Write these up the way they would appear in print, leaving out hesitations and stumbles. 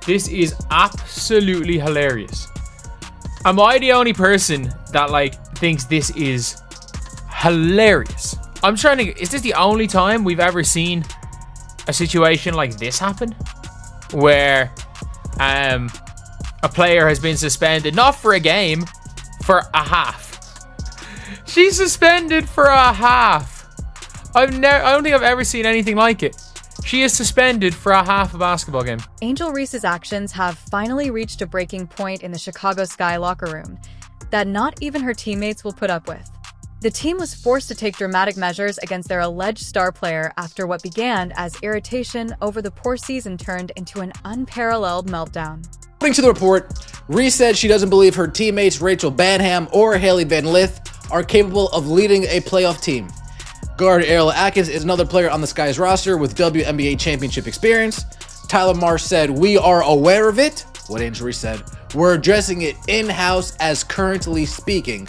This is absolutely hilarious. Am I the only person that thinks this is hilarious? I'm trying to... Is this the only time we've ever seen a situation like this happen? Where a player has been suspended, not for a game, for a half. She's suspended for a half. I don't think I've ever seen anything like it. She is suspended for a half a basketball game. Angel Reese's actions have finally reached a breaking point in the Chicago Sky locker room that not even her teammates will put up with. The team was forced to take dramatic measures against their alleged star player after what began as irritation over the poor season turned into an unparalleled meltdown. According to the report, Reese said she doesn't believe her teammates Rachel Banham or Haley Van Lith are capable of leading a playoff team. Guard Ariel Atkins is another player on the Sky's roster with WNBA championship experience. Tyler Marsh said, "We are aware of it." What Angel Reese said, "We're addressing it in-house as currently speaking.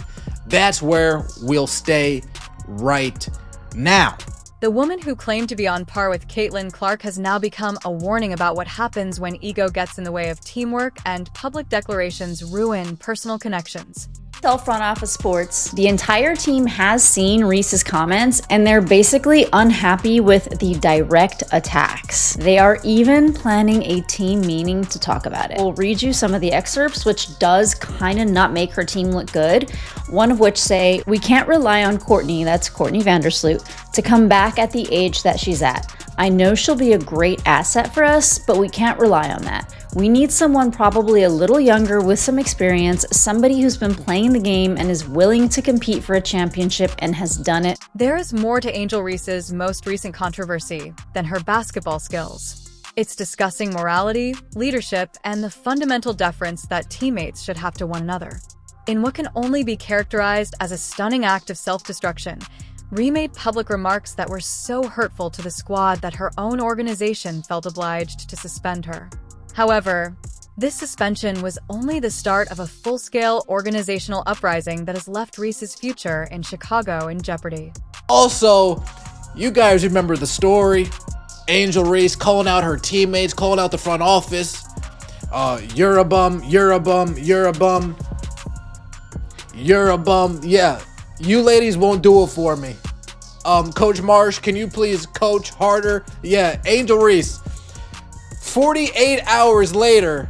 That's where we'll stay right now." The woman who claimed to be on par with Caitlin Clark has now become a warning about what happens when ego gets in the way of teamwork and public declarations ruin personal connections. Tell front office sports, the entire team has seen Reese's comments and they're basically unhappy with the direct attacks. They are even planning a team meeting to talk about it. We'll read you some of the excerpts, which does kind of not make her team look good. One of which say, "We can't rely on Courtney," that's Courtney Vandersloot, "to come back at the age that she's at. I know she'll be a great asset for us, but we can't rely on that. We need someone probably a little younger with some experience, somebody who's been playing the game and is willing to compete for a championship and has done it." There is more to Angel Reese's most recent controversy than her basketball skills. It's discussing morality, leadership, and the fundamental deference that teammates should have to one another. In what can only be characterized as a stunning act of self-destruction, Ree made public remarks that were so hurtful to the squad that her own organization felt obliged to suspend her. However, this suspension was only the start of a full-scale organizational uprising that has left Reese's future in Chicago in jeopardy. Also, you guys remember the story. Angel Reese calling out her teammates, calling out the front office. You're a bum, you're a bum, you're a bum. You're a bum. Yeah, you ladies won't do it for me. Coach Marsh, can you please coach harder? Yeah, Angel Reese. 48 hours later,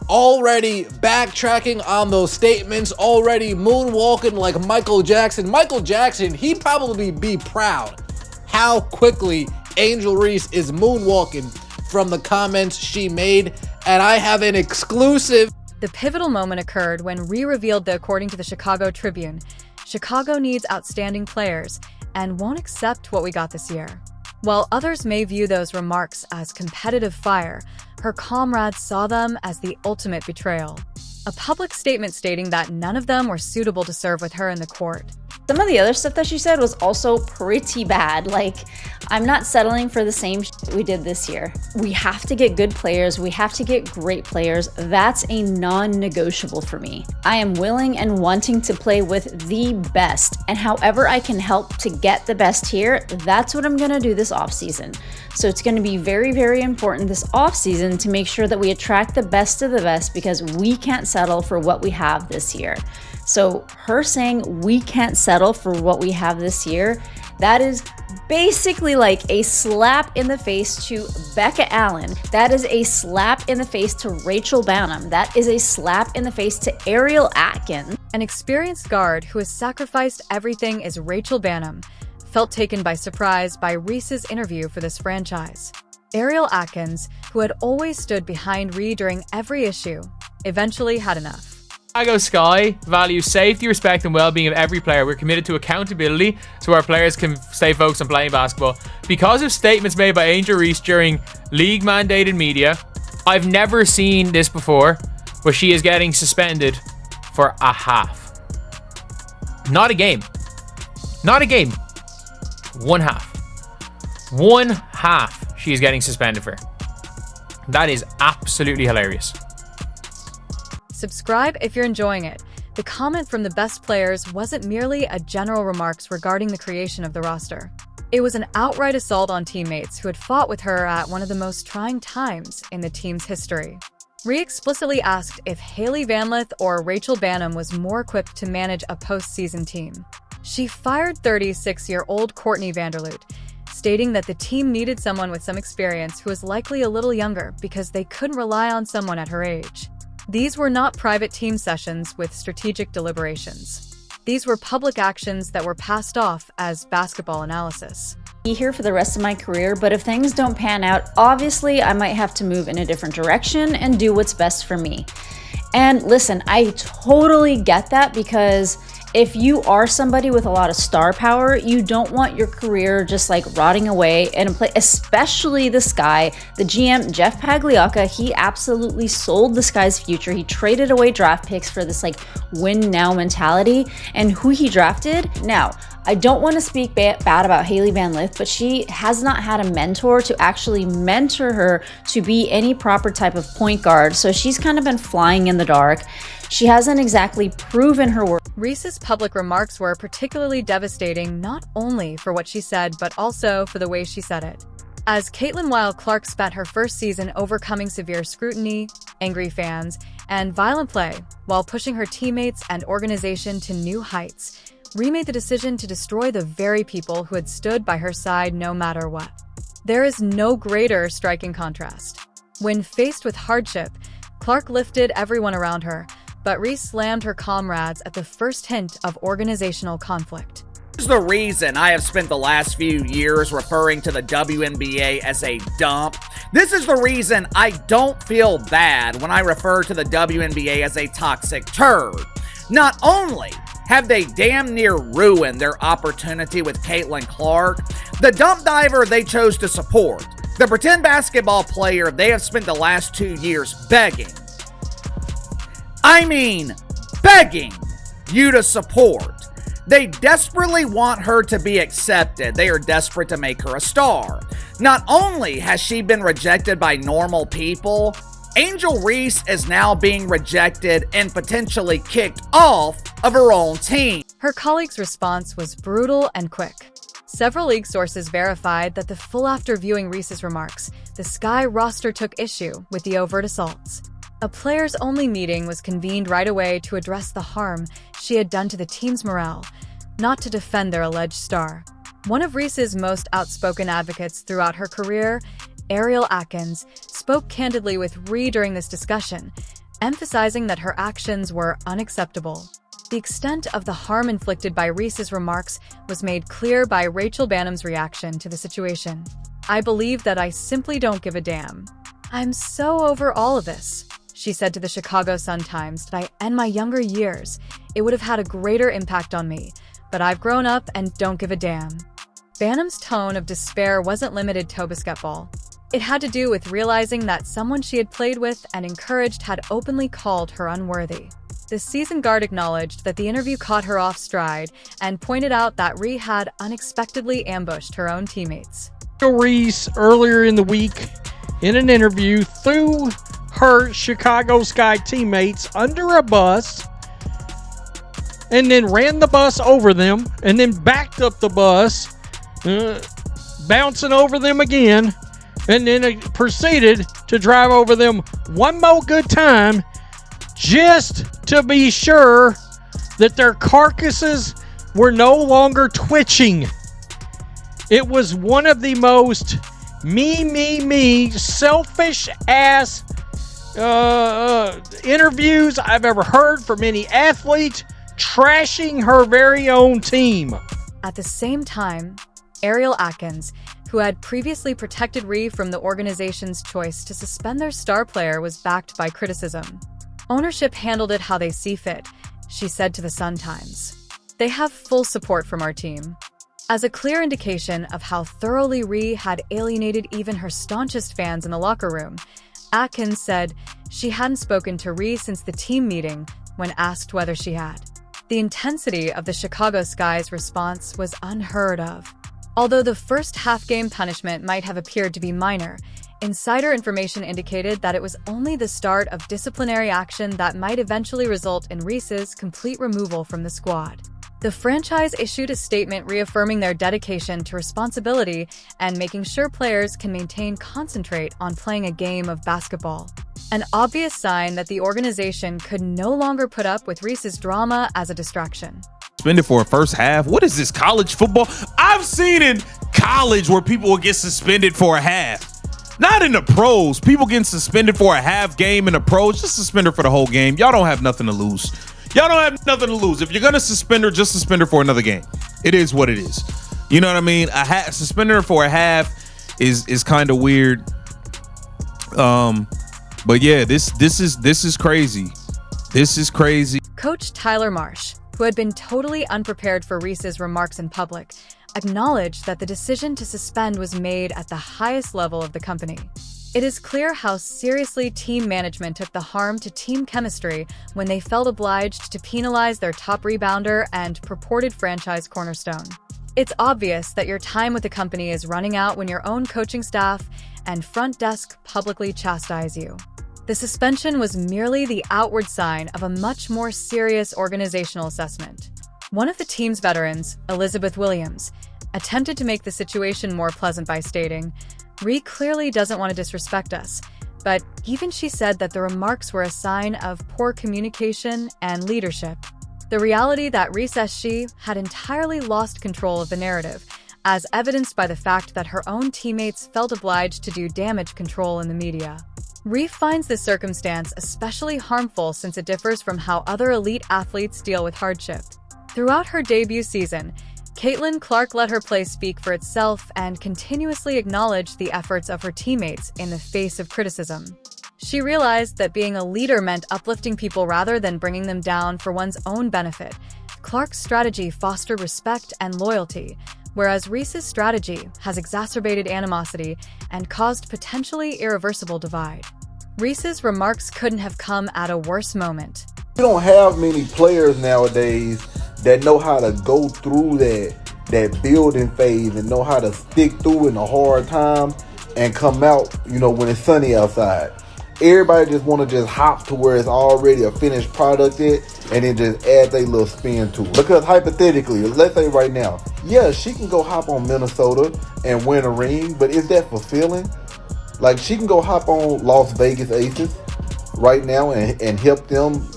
already backtracking on those statements, already moonwalking like Michael Jackson. Michael Jackson, he'd probably be proud how quickly Angel Reese is moonwalking from the comments she made. And I have an exclusive. The pivotal moment occurred when Ree revealed that, according to the Chicago Tribune, Chicago needs outstanding players and won't accept what we got this year. While others may view those remarks as competitive fire, her comrades saw them as the ultimate betrayal. A public statement stating that none of them were suitable to serve with her in the court. Some of the other stuff that she said was also pretty bad. Like, I'm not settling for the same we did this year. We have to get good players. We have to get great players. That's a non-negotiable for me. I am willing and wanting to play with the best. And however I can help to get the best here, that's what I'm gonna do this offseason. So it's gonna be very, very important this offseason to make sure that we attract the best of the best, because we can't settle for what we have this year. So her saying we can't settle for what we have this year, that is basically like a slap in the face to Becca Allen. That is a slap in the face to Rachel Banham. That is a slap in the face to Ariel Atkins. An experienced guard who has sacrificed everything as Rachel Banham felt taken by surprise by Reese's interview for this franchise. Ariel Atkins, who had always stood behind Ree during every issue, eventually had enough. Chicago Sky values safety, respect, and well-being of every player. We're committed to accountability so our players can stay focused on playing basketball. Because of statements made by Angel Reese during league-mandated media, I've never seen this before, where she is getting suspended for a half. Not a game. Not a game. One half. One half she is getting suspended for. That is absolutely hilarious. Subscribe if you're enjoying it. The comment from the best players wasn't merely a general remarks regarding the creation of the roster. It was an outright assault on teammates who had fought with her at one of the most trying times in the team's history. Rhea explicitly asked if Hailey Van Lith or Rachel Bannum was more equipped to manage a postseason team. She fired 36-year-old Courtney Vanderloot, stating that the team needed someone with some experience who was likely a little younger because they couldn't rely on someone at her age. These were not private team sessions with strategic deliberations. These were public actions that were passed off as basketball analysis. Be here for the rest of my career, but if things don't pan out, obviously I might have to move in a different direction and do what's best for me. And listen, I totally get that, because if you are somebody with a lot of star power, you don't want your career just like rotting away in a place, especially the Sky. The GM, Jeff Pagliocca, he absolutely sold the Sky's future. He traded away draft picks for this like win now mentality. And who he drafted? Now, I don't want to speak bad about Hailey Van Lith, but she has not had a mentor to actually mentor her to be any proper type of point guard. So she's kind of been flying in the dark. She hasn't exactly proven her worth. Reese's public remarks were particularly devastating, not only for what she said, but also for the way she said it. As Caitlin Wild-Clark spent her first season overcoming severe scrutiny, angry fans, and violent play while pushing her teammates and organization to new heights, Rhea made the decision to destroy the very people who had stood by her side no matter what. There is no greater striking contrast. When faced with hardship, Clark lifted everyone around her, but Reese slammed her comrades at the first hint of organizational conflict. This is the reason I have spent the last few years referring to the WNBA as a dump. This is the reason I don't feel bad when I refer to the WNBA as a toxic turd. Not only have they damn near ruined their opportunity with Caitlin Clark, the dump diver they chose to support, the pretend basketball player they have spent the last 2 years begging you to support. They desperately want her to be accepted. They are desperate to make her a star. Not only has she been rejected by normal people, Angel Reese is now being rejected and potentially kicked off of her own team. Her colleagues' response was brutal and quick. Several league sources verified that the full after viewing Reese's remarks, the Sky roster took issue with the overt assaults. A players-only meeting was convened right away to address the harm she had done to the team's morale, not to defend their alleged star. One of Reese's most outspoken advocates throughout her career, Ariel Atkins, spoke candidly with Rhea during this discussion, emphasizing that her actions were unacceptable. The extent of the harm inflicted by Reese's remarks was made clear by Rachel Bannum's reaction to the situation. "I believe that I simply don't give a damn. I'm so over all of this," she said to the Chicago Sun-Times. "Did I end my younger years, it would have had a greater impact on me, but I've grown up and don't give a damn." Bannum's tone of despair wasn't limited to basketball. It had to do with realizing that someone she had played with and encouraged had openly called her unworthy. The season guard acknowledged that the interview caught her off stride and pointed out that Rhea had unexpectedly ambushed her own teammates. Angel Reese earlier in the week in an interview threw her Chicago Sky teammates under a bus and then ran the bus over them and then backed up the bus, bouncing over them again, and then proceeded to drive over them one more good time just to be sure that their carcasses were no longer twitching. It was one of the most me, selfish ass interviews I've ever heard from any athlete trashing her very own team. At the same time, Ariel Atkins, who had previously protected Rhea from the organization's choice to suspend their star player, was backed by criticism. "Ownership handled it how they see fit," she said to the Sun-Times. "They have full support from our team." As a clear indication of how thoroughly Rhea had alienated even her staunchest fans in the locker room, Atkins said she hadn't spoken to Rhea since the team meeting when asked whether she had. The intensity of the Chicago Sky's response was unheard of. Although the first half-game punishment might have appeared to be minor, insider information indicated that it was only the start of disciplinary action that might eventually result in Reese's complete removal from the squad. The franchise issued a statement reaffirming their dedication to responsibility and making sure players can concentrate on playing a game of basketball. An obvious sign that the organization could no longer put up with Reese's drama as a distraction. Suspended for a first half? What is this, college football? I've seen in college where people will get suspended for a half. Not in the pros. People getting suspended for a half game in the pros. Just suspend her for the whole game. Y'all don't have nothing to lose. Y'all don't have nothing to lose. If you're going to suspend her, just suspend her for another game. It is what it is. You know what I mean? Suspending her for a half is kind of weird. But yeah, this is crazy. This is crazy. Coach Tyler Marsh, who had been totally unprepared for Reese's remarks in public, acknowledged that the decision to suspend was made at the highest level of the company. It is clear how seriously team management took the harm to team chemistry when they felt obliged to penalize their top rebounder and purported franchise cornerstone. It's obvious that your time with the company is running out when your own coaching staff and front desk publicly chastise you. The suspension was merely the outward sign of a much more serious organizational assessment. One of the team's veterans, Elizabeth Williams, attempted to make the situation more pleasant by stating, "Ree clearly doesn't want to disrespect us," but even she said that the remarks were a sign of poor communication and leadership. The reality that Reese SG had entirely lost control of the narrative, as evidenced by the fact that her own teammates felt obliged to do damage control in the media. Reese finds this circumstance especially harmful since it differs from how other elite athletes deal with hardship. Throughout her debut season, Caitlin Clark let her play speak for itself and continuously acknowledged the efforts of her teammates in the face of criticism. She realized that being a leader meant uplifting people rather than bringing them down for one's own benefit. Clark's strategy fostered respect and loyalty, whereas Reese's strategy has exacerbated animosity and caused potentially irreversible divide. Reese's remarks couldn't have come at a worse moment. You don't have many players nowadays that know how to go through that building phase and know how to stick through in a hard time and come out, when it's sunny outside. Everybody just want to just hop to where it's already a finished product and then just add their little spin to it. Because hypothetically, let's say right now, yeah, she can go hop on Minnesota and win a ring, but is that fulfilling? Like, she can go hop on Las Vegas Aces right now and help them,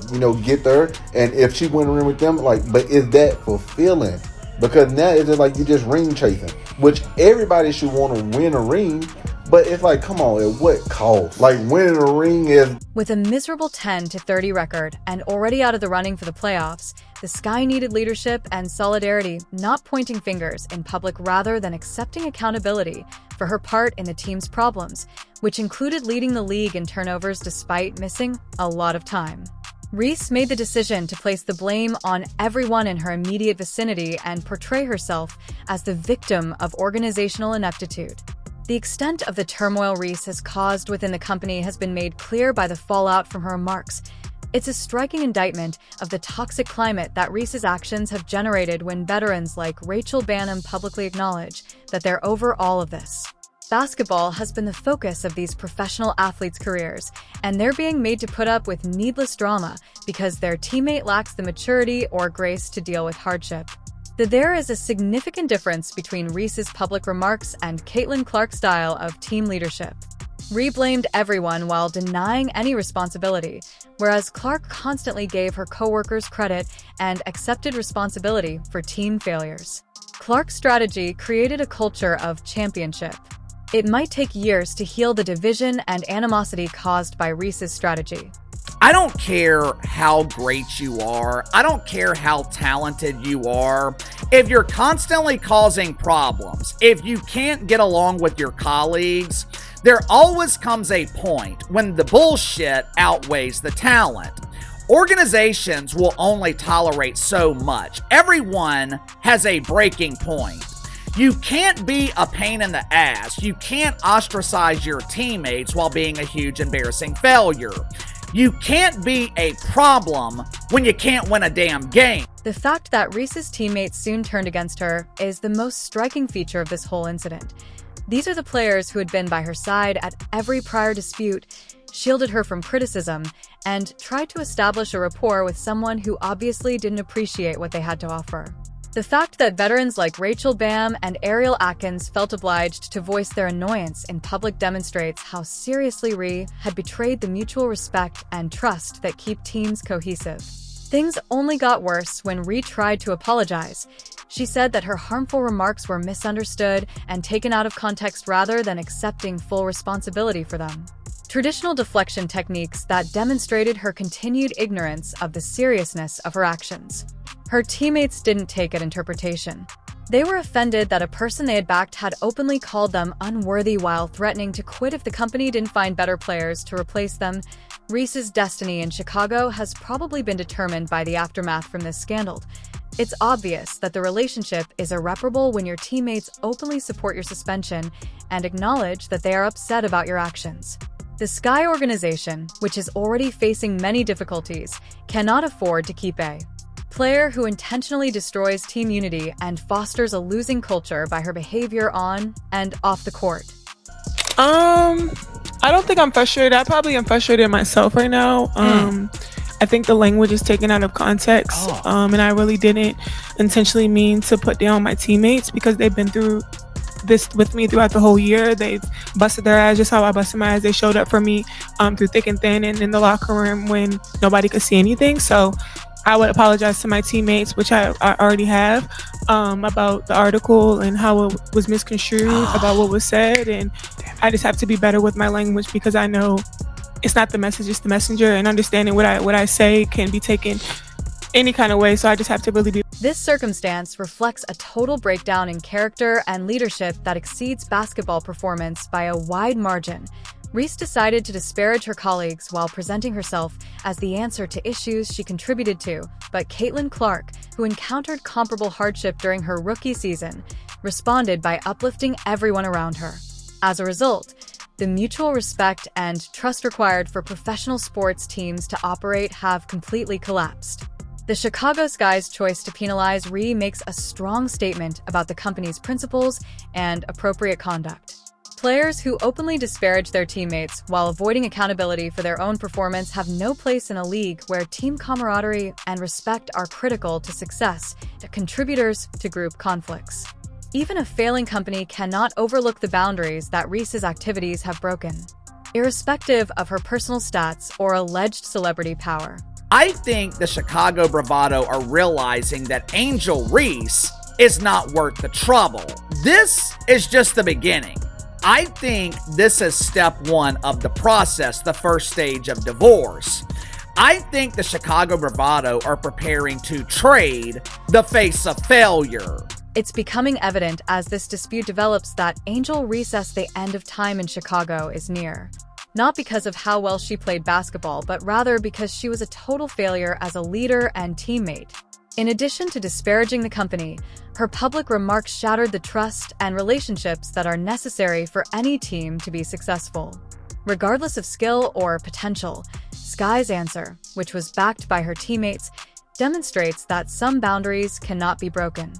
get there. And if she win a ring with them, but is that fulfilling? Because now it's just like you're just ring chasing, which everybody should want to win a ring. But it's like, come on, at what cost? Like, winning a ring is... With a miserable 10-30 record and already out of the running for the playoffs, the Sky needed leadership and solidarity, not pointing fingers in public rather than accepting accountability for her part in the team's problems, which included leading the league in turnovers despite missing a lot of time. Reese made the decision to place the blame on everyone in her immediate vicinity and portray herself as the victim of organizational ineptitude. The extent of the turmoil Reese has caused within the company has been made clear by the fallout from her remarks. It's a striking indictment of the toxic climate that Reese's actions have generated when veterans like Rachel Bannum publicly acknowledge that they're over all of this. Basketball has been the focus of these professional athletes' careers, and they're being made to put up with needless drama because their teammate lacks the maturity or grace to deal with hardship. There is a significant difference between Reese's public remarks and Caitlin Clark's style of team leadership. Ree blamed everyone while denying any responsibility, whereas Clark constantly gave her coworkers credit and accepted responsibility for team failures. Clark's strategy created a culture of championship. It might take years to heal the division and animosity caused by Reese's strategy. I don't care how great you are. I don't care how talented you are. If you're constantly causing problems, if you can't get along with your colleagues, there always comes a point when the bullshit outweighs the talent. Organizations will only tolerate so much. Everyone has a breaking point. You can't be a pain in the ass. You can't ostracize your teammates while being a huge embarrassing failure. You can't be a problem when you can't win a damn game. The fact that Reese's teammates soon turned against her is the most striking feature of this whole incident. These are the players who had been by her side at every prior dispute, shielded her from criticism, and tried to establish a rapport with someone who obviously didn't appreciate what they had to offer. The fact that veterans like Rachel Bam and Ariel Atkins felt obliged to voice their annoyance in public demonstrates how seriously Rhee had betrayed the mutual respect and trust that keep teams cohesive. Things only got worse when Rhee tried to apologize. She said that her harmful remarks were misunderstood and taken out of context rather than accepting full responsibility for them. Traditional deflection techniques that demonstrated her continued ignorance of the seriousness of her actions. Her teammates didn't take it interpretation. They were offended that a person they had backed had openly called them unworthy while threatening to quit if the company didn't find better players to replace them. Reese's destiny in Chicago has probably been determined by the aftermath from this scandal. It's obvious that the relationship is irreparable when your teammates openly support your suspension and acknowledge that they are upset about your actions. The Sky organization, which is already facing many difficulties, cannot afford to keep a player who intentionally destroys team unity and fosters a losing culture by her behavior on and off the court. I don't think I'm frustrated. I probably am frustrated myself right now. I think the language is taken out of context, and I really didn't intentionally mean to put down my teammates because they've been through this with me throughout the whole year. They've busted their ass just how I busted my ass. They showed up for me through thick and thin and in the locker room when nobody could see anything. So I would apologize to my teammates, which I already have, about the article and how it was misconstrued, about what was said. And I just have to be better with my language because I know it's not the message, it's the messenger, and understanding what I say can be taken any kind of way. So I just have to really be. This circumstance reflects a total breakdown in character and leadership that exceeds basketball performance by a wide margin. Reese decided to disparage her colleagues while presenting herself as the answer to issues she contributed to, but Caitlin Clark, who encountered comparable hardship during her rookie season, responded by uplifting everyone around her. As a result, the mutual respect and trust required for professional sports teams to operate have completely collapsed. The Chicago Sky's choice to penalize Rhee makes a strong statement about the company's principles and appropriate conduct. Players who openly disparage their teammates while avoiding accountability for their own performance have no place in a league where team camaraderie and respect are critical to success, contributors to group conflicts. Even a failing company cannot overlook the boundaries that Reese's activities have broken, irrespective of her personal stats or alleged celebrity power. I think the Chicago Bravado are realizing that Angel Reese is not worth the trouble. This is just the beginning. I think this is step one of the process, the first stage of divorce. I think the Chicago Bravado are preparing to trade the face of failure. It's becoming evident as this dispute develops that Angel Reese's the end of time in Chicago is near. Not because of how well she played basketball, but rather because she was a total failure as a leader and teammate. In addition to disparaging the company, her public remarks shattered the trust and relationships that are necessary for any team to be successful. Regardless of skill or potential, Sky's answer, which was backed by her teammates, demonstrates that some boundaries cannot be broken.